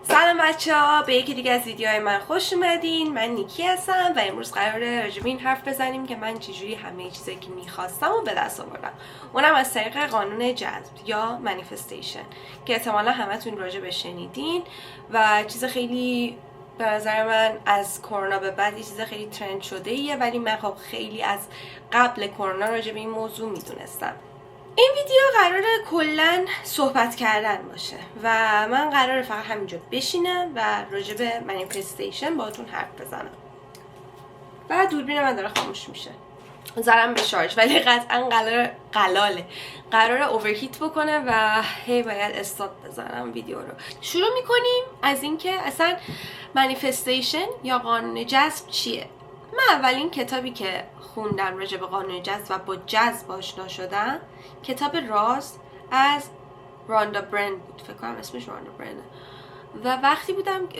سلام بچه‌ها، به یکی دیگه از ویدیوهای من خوش اومدین. من نیکی هستم و امروز قراره راجع به این حرف بزنیم که من چجوری همه چیزی که میخواستم و به دست آوردم، اونم از طریق قانون جذب یا منیفستیشن که احتمالا همتون راجع به شنیدین و چیز خیلی به نظر من از کرونا به بعد یه چیز خیلی ترند شده ایه، ولی من خب خیلی از قبل کرونا راجع به این موضوع میدونستم. این ویدیو قراره کلن صحبت کردن باشه و من قراره فقط همینجا بشینم و راجع به منیفستیشن باهاتون حرف بزنم. و دوربین من داره خاموش میشه، زدم به شارژ، ولی قطعا قراره اوورهیت بکنه و هی باید استاپ بزنم ویدیو رو. شروع میکنیم از اینکه اصلا منیفستیشن یا قانون جذب چیه. من اولین کتابی که خوندم راجع به قانون جذب و با جذب آشنا شدم کتاب راز از راندا برن بود، فکر کنم اسمش راندا برنه، و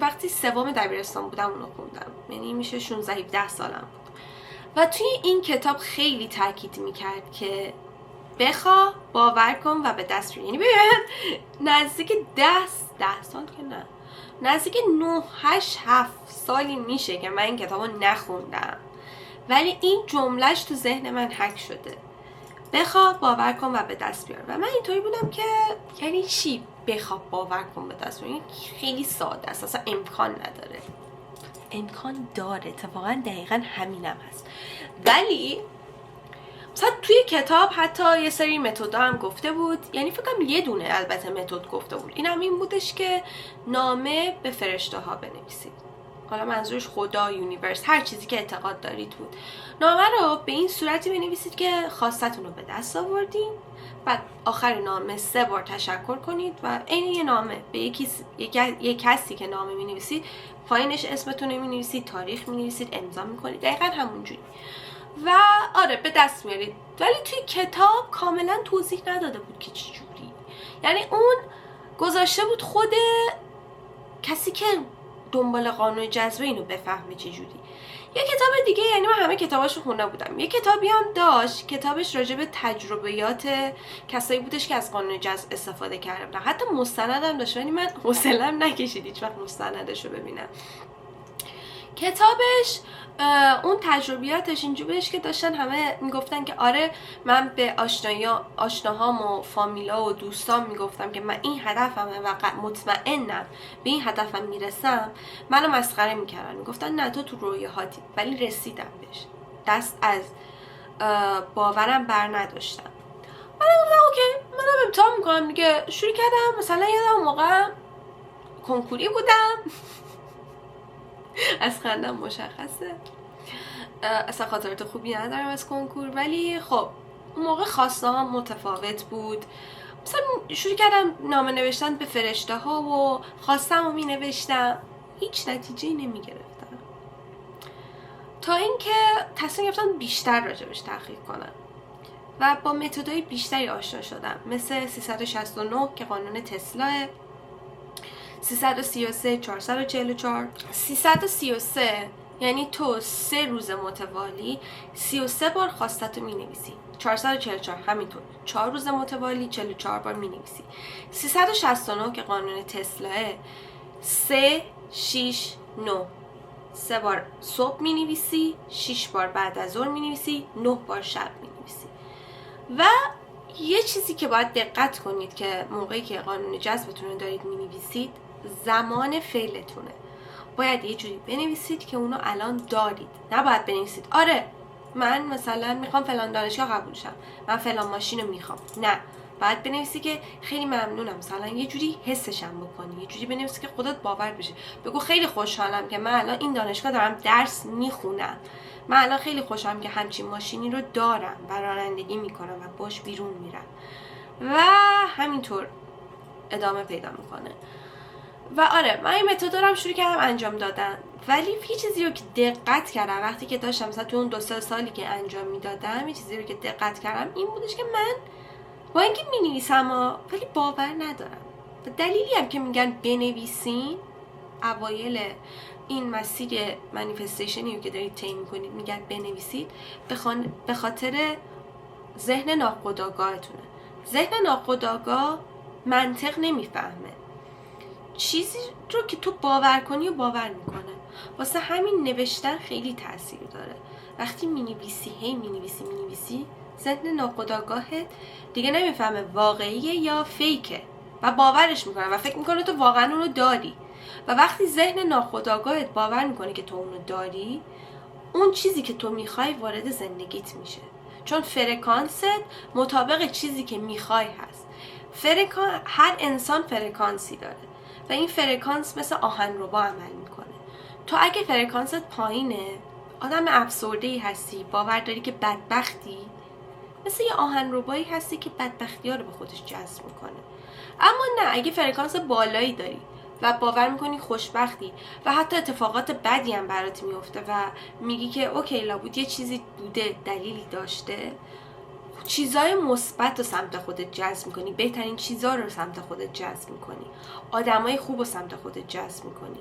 وقتی سوم دبیرستان بودم اونو خوندم، یعنی میشه 16 17 سالم بود. و توی این کتاب خیلی تاکید میکرد که بخوا، باور کن و به دست بیار. یعنی ببین نزدیک 10 سال که نه، نزدیک 9 8 7 سالی میشه که من این کتابو نخوندم، ولی این جملهش تو ذهن من حک شده: بخوا، باور کن و به دست بیار. و من اینطوری بودم که یعنی چی بخوا باور کن به دست بیار؟ خیلی ساده است، اصلا امکان نداره. امکان داره، اتفاقا دقیقا همینم هست. ولی مثلا توی کتاب حتی یه سری متدها هم گفته بود، یعنی فکر کنم یه دونه البته متد گفته بود، اینم این بودش که نامه به فرشته ها بنویسید. حالا منظورش خدا، یونیورس، هر چیزی که اعتقاد دارید بود. نامه رو به این صورتی بنویسید که خواستتون رو به دست آوردین. بعد آخر نامه 3 بار تشکر کنید و عین یه نامه به یک کسی که نامه می‌نویسید پایینش اسمتون رو می‌نویسید، تاریخ می‌نویسید، امضا می‌کنید، دقیقاً همونجوری. و آره به دست میارید. ولی توی کتاب کاملا توضیح نداده بود که چجوری. یعنی اون گذاشته بود خود کسی که دنبال قانون جذب اینو بفهمه چجوری. یه کتاب دیگه، یعنی من همه کتاباشو خونده بودم، یه کتابی هم داشت، کتابش راجع به تجربیات کسایی بودش که از قانون جذب استفاده کرده بودن، حتی مستندم داشت، ولی من حوصله‌ام نکشید هیچ وقت مستندشو ببینم. کتابش اون تجربیاتش اینجوری بودش که داشتن همه میگفتن که آره من به آشناهام و فامیلا و دوستام میگفتم که من این هدفمه و مطمئنم به این هدفم میرسم، منو مسخره میکردن، میگفتن نه تو رویاهاتی، ولی رسیدم بهش، دست از باورم بر نداشتم. من گفتم اوکی، منم امتحان میکنم دیگه. شروع کردم، مثلا یادم موقع کنکوری بودم از خندم مشخصه، اصلا خاطرات خوبی ندارم از کنکور، ولی خب اون موقع خواسته ها متفاوت بود. مثلا شروع کردم نامه نوشتن به فرشته ها و خواستم و می نوشتم، هیچ نتیجه‌ای نمی گرفتم، تا اینکه تصمیم گرفتم بیشتر راجبش تحقیق کنم و با متدهای بیشتری آشنا شدم، مثل 369 که قانون تسلا، 333 444. 333 یعنی تو 3 روز متوالی 33 بار خواستتو می نویسی. 444 همینطور 4 روز متوالی 44 بار می نویسی. 369 که قانون تسلاه، 3 6 9 3 بار صبح می نویسی، 6 بار بعد از ظهر می نویسی، 9 بار شب می نویسی. و یه چیزی که باید دقت کنید که موقعی که قانون جذبتون رو دارید می نویسید، زمان فعلتونه. باید یه جوری بنویسید که اونو الان دارید، نباید بنویسید آره من مثلا میخوام فلان دانشگاه قبول شم، من فلان ماشین رو میخوام. نه، باید بنویسی که خیلی ممنونم، مثلا یه جوری حسشم بکنی، یه جوری بنویسی که خودت باور بشه. بگو خیلی خوشحالم که من الان این دانشگاه دارم درس میخونم، من الان خیلی خوشحالم که همچین ماشینی رو دارم و رانندگی میکنم و باش بیرون میرم، و همینطور ادامه پیدا میکنه. و آره من این متد رو شروع کردم انجام دادن، ولی یه چیزی رو که دقت کردم وقتی که داشتم مثلا تو اون 2-3 سالی که انجام میدادم، یه چیزی رو که دقت کردم این بودش که من با اینکه مینویسم ولی باور ندارم. و دلیلی هم که میگن بنویسین، اوایل این مسیر منیفستیشنی که دارید طی میکنید میگن بنویسید، به خاطر ذهن ناخودآگاهتونه. ذهن ناخودآگاه منطق نمیفهمه. چیزی رو که تو باور کنی و باور میکنه. واسه همین نوشتن خیلی تاثیر داره. وقتی مینویسی مینویسی ذهن ناخودآگاهت دیگه نمیفهمه واقعیه یا فیکه و باورش میکنه و فکر میکنه تو واقعا اونو داری. و وقتی ذهن ناخودآگاهت باور میکنه که تو اونو داری، اون چیزی که تو میخوای وارد زندگیت میشه، چون فرکانست مطابق چیزی که میخوای هست. هر انسان فرکانسی داره و این فرکانس مثل آهنربا عمل میکنه. تو اگه فرکانست پایینه، آدم افسرده‌ای هستی، باور داری که بدبختی، مثل یه آهنربایی هستی که بدبختی ها رو به خودش جذب میکنه. اما نه، اگه فرکانس بالایی داری و باور میکنی خوشبختی و حتی اتفاقات بدی هم برات میفته و میگی که اوکی لابد یه چیزی بوده، دلیلی داشته، چیزای مثبت رو سمت خودت جذب میکنی، بهترین چیزا رو سمت خودت جذب میکنی، آدمای خوب رو سمت خودت جذب میکنی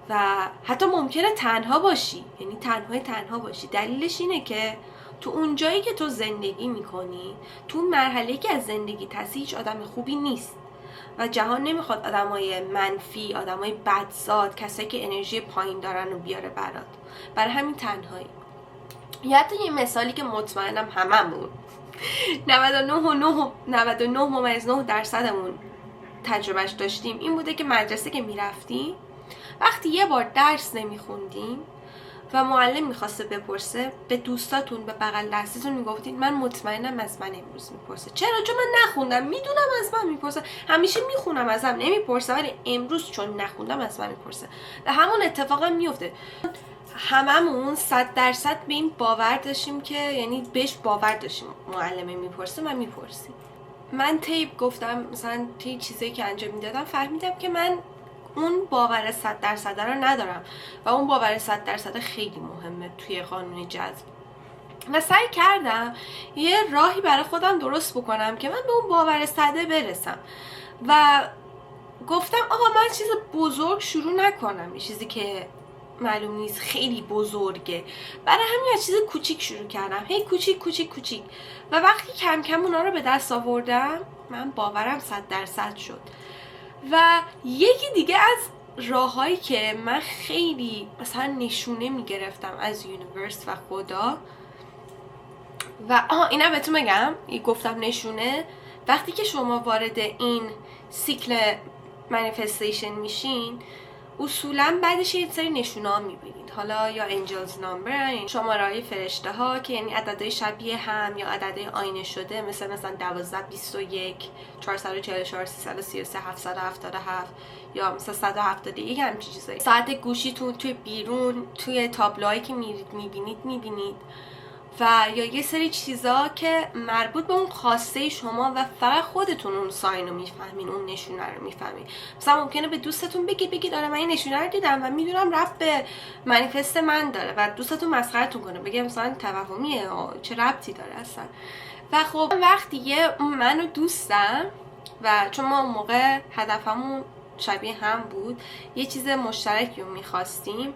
و حتی ممکنه تنها باشی، یعنی تنها باشی. دلیلش اینه که تو اون جایی که تو زندگی میکنی، تو اون مرحله‌ای که از زندگی هستی، هیچ آدم خوبی نیست و جهان نمیخواد آدمای منفی، آدمای بدزاد، کسایی که انرژی پایین دارن رو بیاره برات. برای همین تنهایی. یا حتی یه مثالی که مطمئنم هممون 99.9% تجربهش داشتیم این بوده که مدرسه که میرفتیم، وقتی یه بار درس نمیخوندیم و معلم میخواسته بپرسه، به دوستاتون، به بغل دستتون میگفتین من مطمئنم از من امروز میپرسه. چرا؟ چون من نخوندم، میدونم از من میپرسه، همیشه میخونم ازم نمیپرسه، ولی امروز چون نخوندم از من میپرسه. و همون اتفاقا میفته. هممون 100% به این باور داشتیم که، یعنی بهش باور داشتیم معلمه میپرسه من میپرسیم. من گفتم مثلا چیزایی که انجام میدادم فهمیدم که من اون باور 100% رو ندارم و اون باور 100% خیلی مهمه توی قانون جذب. و سعی کردم یه راهی برای خودم درست بکنم که من به اون باور 100 برسم و گفتم آقا من چیز بزرگ شروع نکنم، یه چیزی که معلوم نیست خیلی بزرگه، برای همین از چیز کوچیک شروع کردم، هی کوچیک و وقتی کم کم اونا رو به دست آوردم من باورم 100% شد. و یکی دیگه از راهایی که من خیلی مثلا نشونه میگرفتم از یونیورس و خدا و اینا بهتون بگم، گفتم نشونه، وقتی که شما وارد این سیکل منیفستیشن میشین اصولا بعدش یه سری نشونه ها میبینید، حالا یا انجلز نامبر، یعنی شماره‌های فرشته ها که یعنی عددهای شبیه هم یا عددهای آینه شده، مثلا 12 21 444 333 777 یا مثلا 171 همچین چیزایی. ساعت گوشیتون توی بیرون توی تابلوهایی که میبینید و یا یه سری چیزا که مربوط به اون خواسته شما و فقط خودتون اون ساین رو میفهمین، اون نشونه رو میفهمین. مثلا ممکنه به دوستتون بگید آره من این نشونه رو دیدم و میدونم ربط به منیفست من داره و دوستتون مسخره‌تون کنه، بگه مثلا توهمیه، چه ربطی داره اصلا. و خب وقتی منو دوستم و چون ما اون موقع هدفمون شبیه هم بود، یه چیز مشترکی رو میخواستیم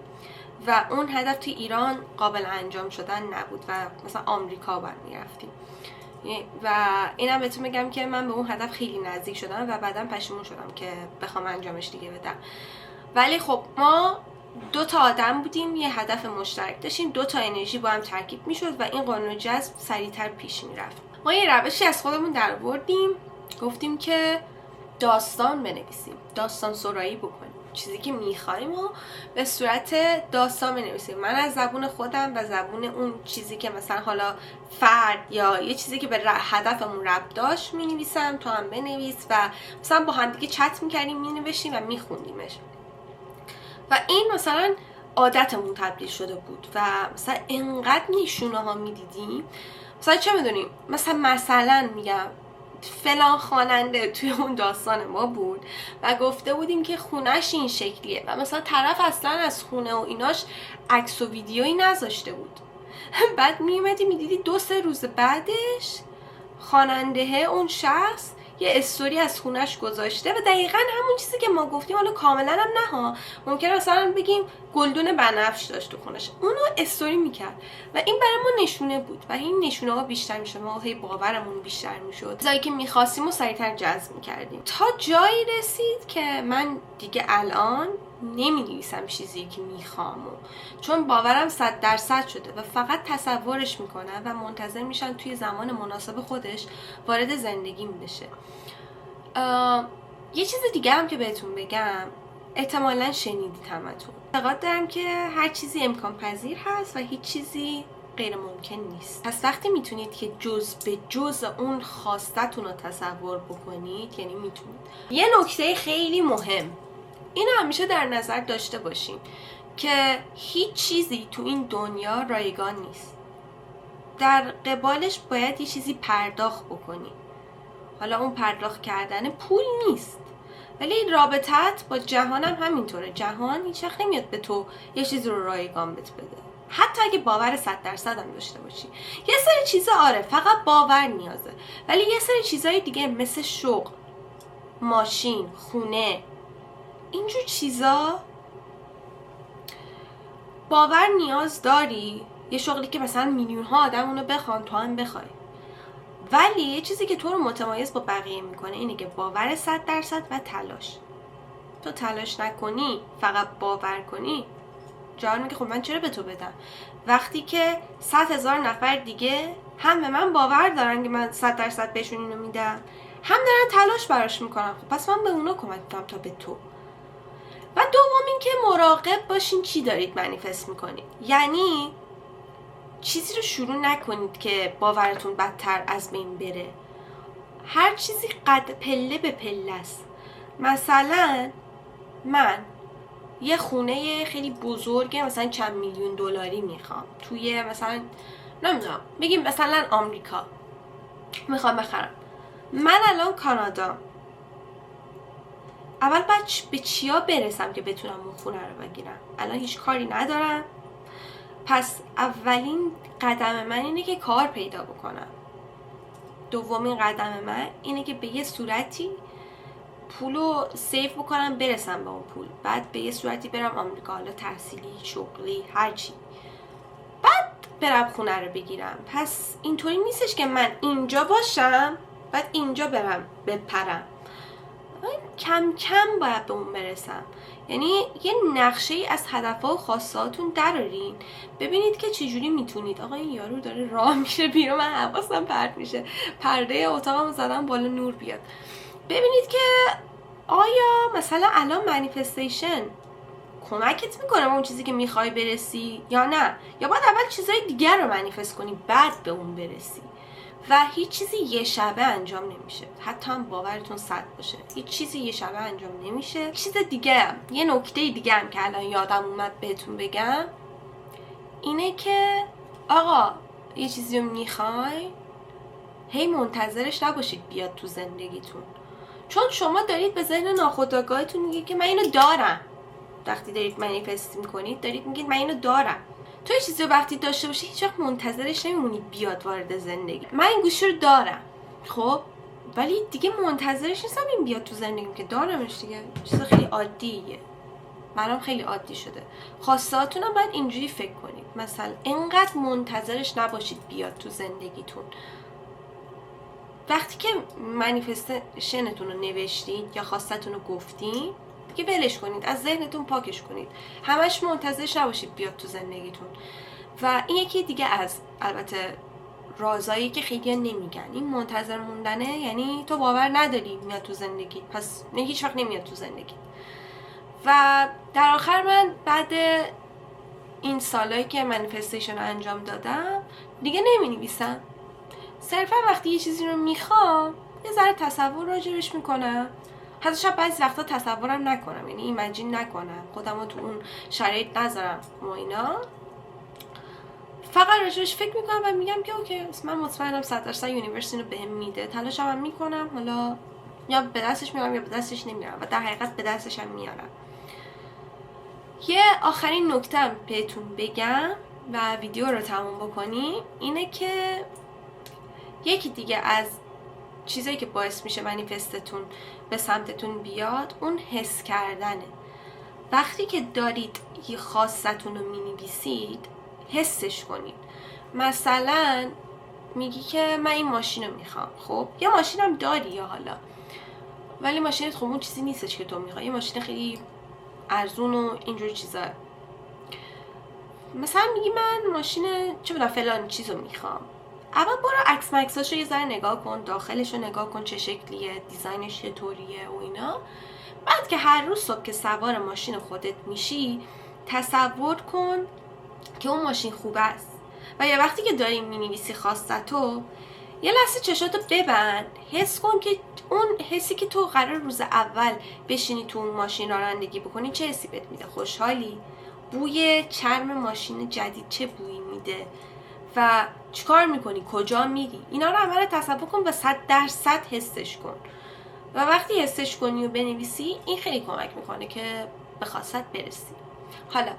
و اون هدف توی ایران قابل انجام شدن نبود و مثلا آمریکا باید میرفتیم و اینم بهتون بگم که من به اون هدف خیلی نزدیک شدم و بعدم پشیمون شدم که بخوام انجامش دیگه بدم. ولی خب ما 2 تا آدم بودیم، یه هدف مشترک داشتیم، 2 تا انرژی با هم ترکیب میشد و این قانون جذب سریعتر پیش میرفت. ما یه روشی از خودمون در آوردیم، گفتیم که داستان بنویسیم، داستان سرایی بکنیم، چیزی که میخوایم و به صورت داستان بنویسیم. من از زبون خودم و زبون اون چیزی که مثلا حالا فرد یا یه چیزی که به هدفمون ربط داشت مینویسم، تو هم بنویس و مثلا با هم دیگه چت میکردیم، مینوشتیم و میخوندیمش و این مثلا عادتمون تبدیل شده بود و مثلا انقدر نشونه ها میدیدیم. مثلا چه میدونیم، مثلا میگم فلان خواننده توی اون داستان ما بود و گفته بودیم که خونش این شکلیه و مثلا طرف اصلا از خونه و ایناش عکس و ویدیویی نذاشته بود. بعد میومدی میدیدی 2-3 روز بعدش خواننده اون شخص یه استوری از خونش گذاشته و دقیقاً همون چیزی که ما گفتیم، حالا کاملا هم نه ها، ممکنه مثلا بگیم گلدون بنفش داشت تو خونش، اونو استوری میکرد و این برای ما نشونه بود و این نشونه ها بیشتر میشد، ما هی باورمون بیشتر میشد، چیزایی که میخواستیم و سریعتر جذب میکردیم، تا جایی رسید که من دیگه الان نمی‌نویسم چیزی که میخوام، چون باورم 100% شده و فقط تصورش میکنم و منتظر میشن توی زمان مناسب خودش وارد زندگیم بشه. یه چیز دیگه هم که بهتون بگم، احتمالاً شنیدید همتون، اعتقاد دارم که هر چیزی امکان پذیر هست و هیچ چیزی غیر ممکن نیست. پس وقتی میتونید که جز به جز اون خواستتون رو تصور بکنید، یعنی میتونید. یه نکته خیلی مهم اینو همیشه در نظر داشته باشین که هیچ چیزی تو این دنیا رایگان نیست. در قبالش باید یه چیزی پرداخت بکنی. حالا اون پرداخت کردن پول نیست، ولی رابطت با جهان هم همینطوره. جهان هیچ وقت نمیاد به تو یه چیزی رو رایگان بهت بده، حتی اگه باور 100% هم داشته باشی. یه سری چیزا آره فقط باور نیازه، ولی یه سری چیزای دیگه مثل شغل، ماشین، خونه، اینجور چیزا باور نیاز داری. یه شغلی که مثلا میلیون ها آدم اونو بخوان، تو هم بخوای، ولی یه چیزی که تو رو متمایز با بقیه میکنه اینه که باور 100% و تلاش. تو تلاش نکنی، فقط باور کنی، جان میگه خب من چرا به تو بدم، وقتی که 100,000 نفر دیگه هم به من باور دارن که من 100% بهشون اینو میدم، هم دارن تلاش براش میکنن، خب پس من به اونا کمک میکنم تا به تو. و دوم این که مراقب باشین چی دارید منیفست میکنید. یعنی چیزی رو شروع نکنید که باورتون بدتر از بین بره. هر چیزی پله به پله است. مثلا من یه خونه خیلی بزرگه، مثلا چند میلیون دلاری میخوام توی مثلا نمیدونم بگیم مثلا آمریکا میخوام بخرم. من الان کانادا، اول باید به چیا برسم که بتونم اون خونه رو بگیرم؟ الان هیچ کاری ندارم، پس اولین قدم من اینه که کار پیدا بکنم. دومین قدم من اینه که به یه صورتی پولو سیف بکنم برسم به اون پول، بعد به یه صورتی برم آمریکا، حالا تحصیلی، شغلی، هرچی، بعد برم خونه رو بگیرم. پس اینطوری نیستش که من اینجا باشم بعد اینجا برم بپرم، کم کم باید به اون برسم. یعنی یه نقشه ای از هدفها و خواستهاتون درارین، ببینید که چجوری میتونید. آقا این یارو داره راه میشه بیرون، من حواسم پرت میشه، پرده اتاقم زدم بالا نور بیاد. ببینید که آیا مثلا الان منیفستیشن کمکت میکنه به اون چیزی که میخوای برسی یا نه، یا باید اول چیزای دیگر رو منیفست کنی بعد به اون برسی. و هیچ چیزی یه شبه انجام نمیشه، حتی هم باورتون 100 باشه، هیچ چیزی یه شبه انجام نمیشه. چیز دیگه هم، یه نکته دیگه هم که الان یادم اومد بهتون بگم اینه که آقا یه چیزی رو میخوای، هی منتظرش نباشید بیاد تو زندگیتون، چون شما دارید به ذهن ناخودآگاهتون میگید که من اینو دارم. وقتی دارید منیفست میکنید دارید میگید من اینو دارم. تو یه چیزی رو وقتی داشته باشی هیچ وقت منتظرش نمیمونی بیاد وارد زندگی. من این گوشی رو دارم، خب ولی دیگه منتظرش نیستم این بیاد تو زندگیم که دارمش دیگه. چیز خیلی عادیه، برام خیلی عادی شده. خواستهاتون هم باید اینجوری فکر کنید، مثلا اینقدر منتظرش نباشید بیاد تو زندگیتون. وقتی که منیفستشنتون رو نوشتید یا خواستتون رو گفتین دیگه ولش کنید، از ذهنتون پاکش کنید، همش منتظرش نباشید بیاد تو زندگیتون. و این یکی دیگه از البته رازایی که خیلی نمیگن، این منتظر موندنه، یعنی تو باور نداری میاد تو زندگی، پس هیچ وقت نمیاد تو زندگی. و در آخر من بعد این سالایی که منیفستیشن رو انجام دادم دیگه نمی نویسم، صرفا وقتی یه چیزی رو میخوام یه ذره تصور راجبش میکنم، حتی شاید بعضی وقتا تصورم نکنم، یعنی ایمجین نکنم، خودم رو تو اون شرایط نذارم و اینا، فقط راجبش فکر میکنم و میگم که اوکی من مطمئنم 100% یونیورس اینو بهم میده، تلاشم هم میکنم، حالا یا به دستش میارم یا به دستش نمیارم و در حقیقت به دستش هم میارم. یه آخرین نکته هم بهتون بگم و ویدیو رو تموم بکنی اینه که یکی دیگه از چیزایی که باعث میشه منیفستتون به سمتتون بیاد اون حس کردنه. وقتی که دارید یه خواستتون رو مینویسید حسش کنید. مثلا میگی که من این ماشین رو میخوام، خب یه ماشینم داری یا حالا، ولی ماشینت خب اون چیزی نیستش که تو میخوای، یه ماشین خیلی ارزون و اینجور چیزا. مثلا میگی من ماشین چه بدونم فلان چیزو میخوام. اول برو عکس مکساشو یه ذره نگاه کن، داخلشو نگاه کن چه شکلیه، دیزاینش چطوریه و اینا. بعد که هر روز صبح که سوار ماشین خودت میشی تصور کن که اون ماشین خوب است. و یا وقتی که داری مینویسی خواستتو، یه لحظه چشاتو ببند، حس کن که اون حسی که تو قرار روز اول بشینی تو اون ماشین رانندگی بکنی چه حسی بهت میده. خوشحالی؟ بوی چرم ماشین جدید چه بویی میده و چیکار میکنی، کجا میری، اینا رو اول تصور کن و 100% حسش کن. و وقتی حسش کنی و بنویسی این خیلی کمک میکنه که به خواستت برسی. حالا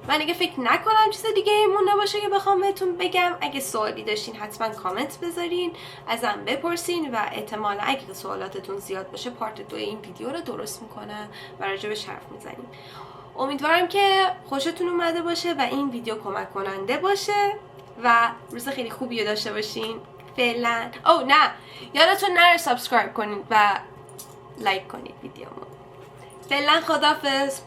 من دیگه فکر نکنم چیز دیگه مونده باشه که بخوام بهتون بگم. اگه سوالی داشتین حتما کامنت بذارین، ازم بپرسین و احتمالا اگه سوالاتتون زیاد باشه پارت 2 این ویدیو رو درست میکنم و راجبش حرف میزنیم. امیدوارم که خوشتون اومده باشه و این ویدیو کمک کننده باشه و روز خیلی خوبی رو داشته باشین. فعلا نه یادتون نره سابسکرایب کنید و لایک کنید ویدیومو. فعلا خداحافظ.